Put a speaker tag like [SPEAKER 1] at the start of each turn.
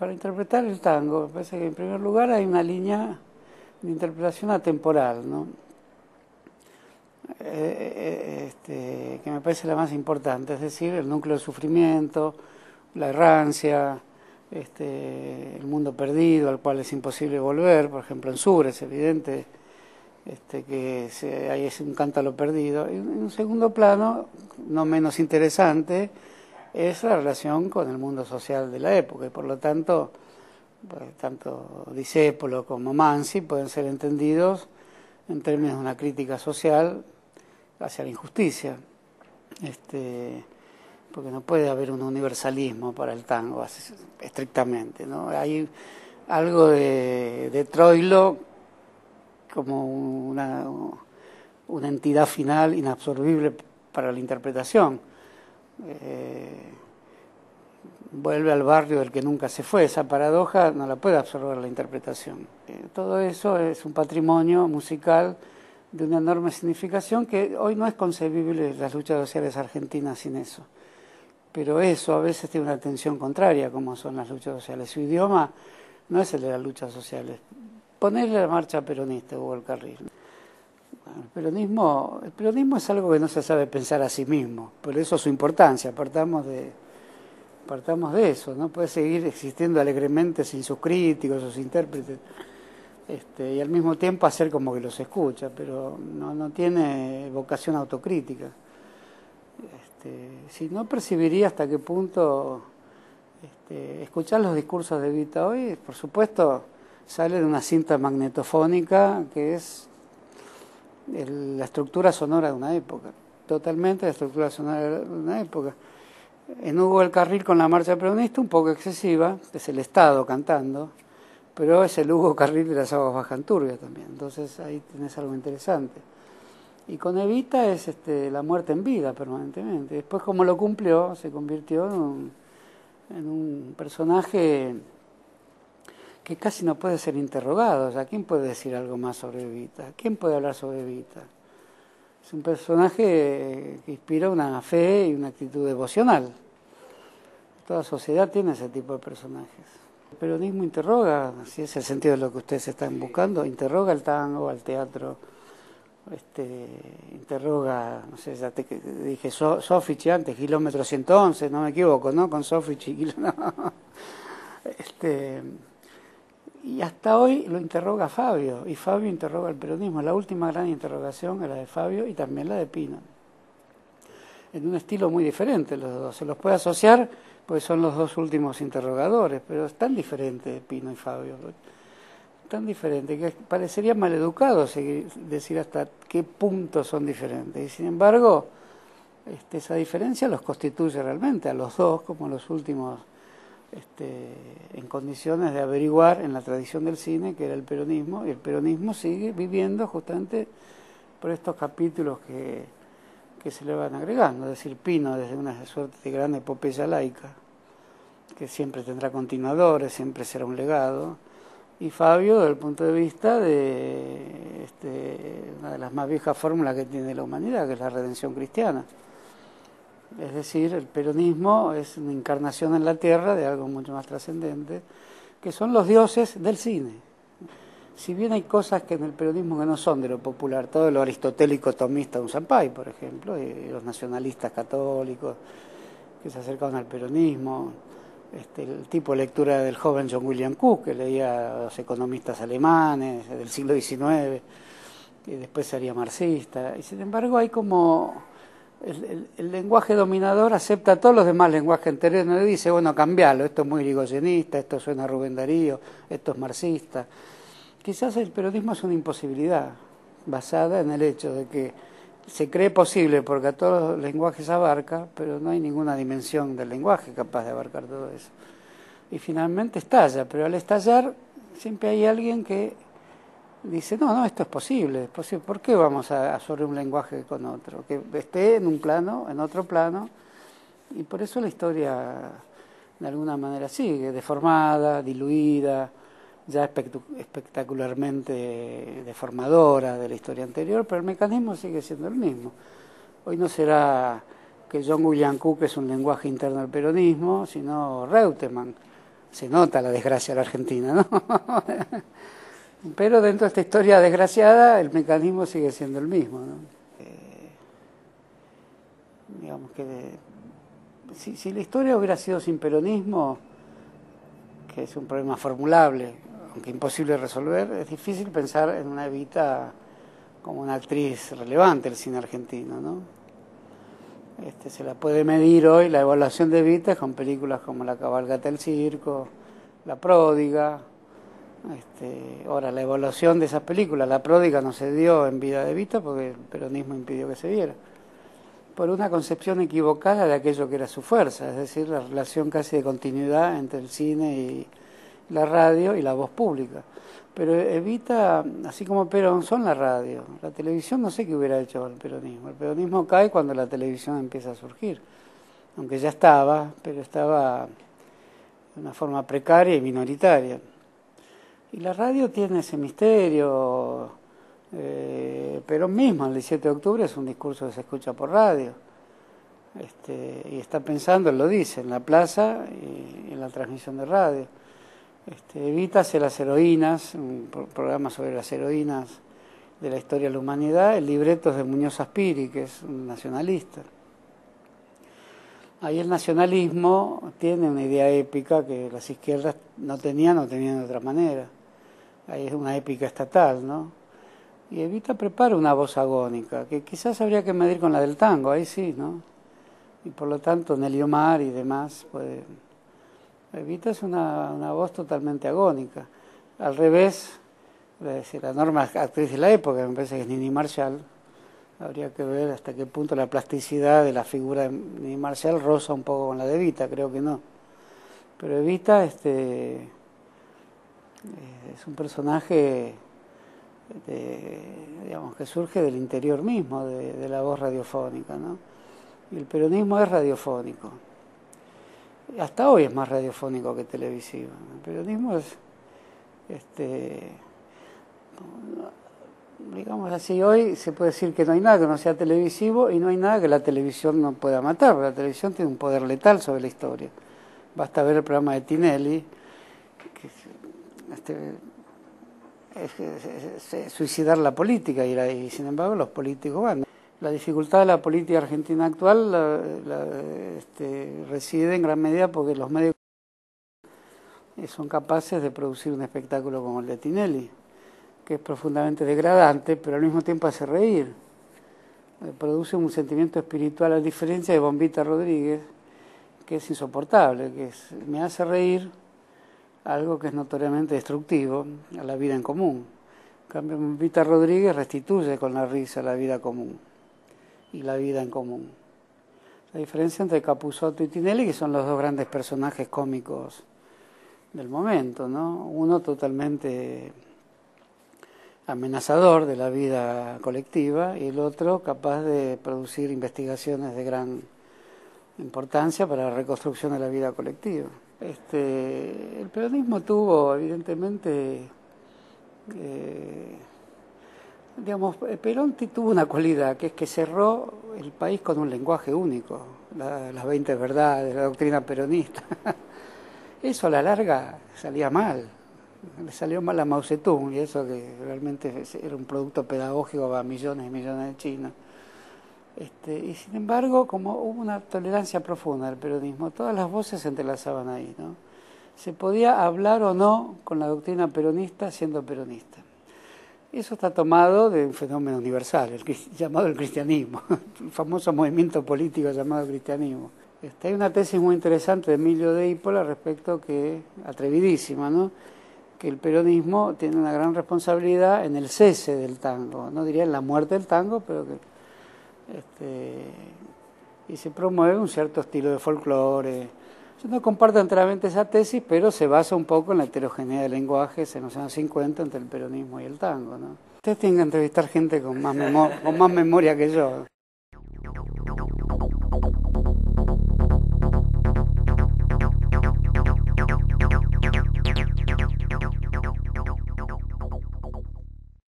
[SPEAKER 1] para interpretar el tango, me parece que en primer lugar hay una línea de interpretación atemporal, ¿no? Que me parece la más importante, es decir, el núcleo del sufrimiento, la errancia, el mundo perdido al cual es imposible volver, por ejemplo en Sur es evidente que ahí es un cántaro perdido. Y en un segundo plano, no menos interesante, es la relación con el mundo social de la época, y por lo tanto, pues, tanto Discépolo como Mansi pueden ser entendidos en términos de una crítica social hacia la injusticia, porque no puede haber un universalismo para el tango estrictamente, ¿no? Hay algo de Troilo como una entidad final inabsorbible para la interpretación. Vuelve al barrio del que nunca se fue, esa paradoja no la puede absorber la interpretación. Todo eso es un patrimonio musical de una enorme significación que hoy no es concebible las luchas sociales argentinas sin eso. Pero eso a veces tiene una tensión contraria, como son las luchas sociales. Su idioma no es el de las luchas sociales. Ponerle la marcha peronista, Hugo del Carril. Bueno, el peronismo es algo que no se sabe pensar a sí mismo, por eso su importancia, partamos de eso, no puede seguir existiendo alegremente sin sus críticos, sus intérpretes, y al mismo tiempo hacer como que los escucha, pero no tiene vocación autocrítica. Si no percibiría hasta qué punto escuchar los discursos de Evita hoy, por supuesto, sale de una cinta magnetofónica que es la estructura sonora de una época, totalmente la estructura sonora de una época. En Hugo del Carril con la marcha peronista un poco excesiva, es el Estado cantando, pero es el Hugo Carril de las aguas bajan turbias también, entonces ahí tenés algo interesante. Y con Evita es la muerte en vida permanentemente. Después, como lo cumplió, se convirtió en un personaje que casi no puede ser interrogado. O sea, ¿quién puede decir algo más sobre Evita? ¿Quién puede hablar sobre Evita? Es un personaje que inspira una fe y una actitud devocional. Toda sociedad tiene ese tipo de personajes. El peronismo interroga, si es el sentido de lo que ustedes están buscando, interroga al tango, al teatro, interroga, no sé, ya te dije Soffici antes, kilómetro 111, no me equivoco, ¿no? Con Soffici, no. Y hasta hoy lo interroga Fabio, y Fabio interroga el peronismo. La última gran interrogación era de Fabio y también la de Pino, en un estilo muy diferente los dos. Se los puede asociar, pues son los dos últimos interrogadores, pero es tan diferente Pino y Fabio, tan diferente que parecería maleducado decir hasta qué punto son diferentes. Y sin embargo, esa diferencia los constituye realmente a los dos como los últimos en condiciones de averiguar en la tradición del cine que era el peronismo, y el peronismo sigue viviendo justamente por estos capítulos que se le van agregando. Es decir, Pino desde una suerte de gran epopeya laica, que siempre tendrá continuadores, siempre será un legado, y Fabio desde el punto de vista de una de las más viejas fórmulas que tiene la humanidad, que es la redención cristiana. Es decir, el peronismo es una encarnación en la tierra de algo mucho más trascendente, que son los dioses del cine. Si bien hay cosas que en el peronismo que no son de lo popular, todo lo aristotélico tomista de Unzampay, por ejemplo, y los nacionalistas católicos que se acercaban al peronismo, el tipo de lectura del joven John William Cook, que leía a los economistas alemanes del siglo XIX, y después sería marxista, y sin embargo hay como el lenguaje dominador acepta todos los demás lenguajes anteriores, no le dice, bueno, cambialo, esto es muy irigoyenista, esto suena a Rubén Darío, esto es marxista. Quizás el peronismo es una imposibilidad basada en el hecho de que se cree posible porque a todos los lenguajes abarca, pero no hay ninguna dimensión del lenguaje capaz de abarcar todo eso. Y finalmente estalla, pero al estallar siempre hay alguien que dice, no, esto es posible, ¿por qué vamos a sobre un lenguaje con otro? Que esté en un plano, en otro plano, y por eso la historia de alguna manera sigue, deformada, diluida, ya espectacularmente deformadora de la historia anterior, pero el mecanismo sigue siendo el mismo. Hoy no será que John William Cook es un lenguaje interno del peronismo, sino Reutemann, Se nota la desgracia de la Argentina, ¿no? Pero dentro de esta historia desgraciada, el mecanismo sigue siendo el mismo, ¿no? Digamos que si la historia hubiera sido sin peronismo, que es un problema formulable, aunque imposible de resolver, es difícil pensar en una Evita como una actriz relevante del cine argentino, ¿no? Se la puede medir hoy la evaluación de Evita con películas como La cabalgata del circo, La pródiga. Ahora, la evaluación de esas películas, La pródiga no se dio en vida de Evita porque el peronismo impidió que se viera, por una concepción equivocada de aquello que era su fuerza, es decir, la relación casi de continuidad entre el cine y la radio y la voz pública. Pero Evita, así como Perón, son la radio. La televisión no sé qué hubiera hecho el peronismo. El peronismo cae cuando la televisión empieza a surgir, aunque ya estaba, pero estaba de una forma precaria y minoritaria. Y la radio tiene ese misterio. Perón mismo, el 17 de octubre, es un discurso que se escucha por radio. Y está pensando, él lo dice, en la plaza y en la transmisión de radio. Evita hace Las heroínas, un programa sobre las heroínas de la historia de la humanidad. El libreto es de Muñoz Aspiri, que es un nacionalista. Ahí el nacionalismo tiene una idea épica que las izquierdas no tenían de otra manera. Ahí es una épica estatal, ¿no? Y Evita prepara una voz agónica, que quizás habría que medir con la del tango, ahí sí, ¿no? Y por lo tanto Nelly Omar y demás, pues, Evita es una voz totalmente agónica. Al revés, la enorme actriz de la época, me parece que es Nini Marshall, habría que ver hasta qué punto la plasticidad de la figura de Nini Marshall roza un poco con la de Evita, creo que no. Pero Evita es un personaje digamos, que surge del interior mismo de la voz radiofónica, ¿no? Y el peronismo es radiofónico. Hasta hoy es más radiofónico que televisivo. El peronismo es, digamos así, hoy se puede decir que no hay nada que no sea televisivo y no hay nada que la televisión no pueda matar, porque la televisión tiene un poder letal sobre la historia. Basta ver el programa de Tinelli, que es suicidar la política y sin embargo los políticos van. La dificultad de la política argentina actual reside en gran medida porque los medios son capaces de producir un espectáculo como el de Tinelli, que es profundamente degradante, pero al mismo tiempo hace reír. Produce un sentimiento espiritual, a diferencia de Bombita Rodríguez, que es insoportable, me hace reír algo que es notoriamente destructivo a la vida en común. En cambio, Bombita Rodríguez restituye con la risa la vida común y la vida en común. La diferencia entre Capusotto y Tinelli, que son los dos grandes personajes cómicos del momento, ¿no? Uno totalmente amenazador de la vida colectiva y el otro capaz de producir investigaciones de gran importancia para la reconstrucción de la vida colectiva. El peronismo tuvo, evidentemente, Perón tuvo una cualidad, que es que cerró el país con un lenguaje único, las 20 verdades, la doctrina peronista. Eso a la larga salía mal, le salió mal a Mao Zedong, y eso que realmente era un producto pedagógico para millones y millones de chinos. Y sin embargo, como hubo una tolerancia profunda del peronismo, todas las voces se entrelazaban ahí, ¿no? Se podía hablar o no con la doctrina peronista siendo peronista. Eso está tomado de un fenómeno universal, llamado el cristianismo, el famoso movimiento político llamado cristianismo. Hay una tesis muy interesante de Emilio de Ípola respecto atrevidísima, ¿no? Que el peronismo tiene una gran responsabilidad en el cese del tango, no diría en la muerte del tango, pero que y se promueve un cierto estilo de folclore. Yo no comparto enteramente esa tesis, pero se basa un poco en la heterogeneidad de lenguajes en los años 50 entre el peronismo y el tango, ¿no? Ustedes tienen que entrevistar gente con más memoria que yo.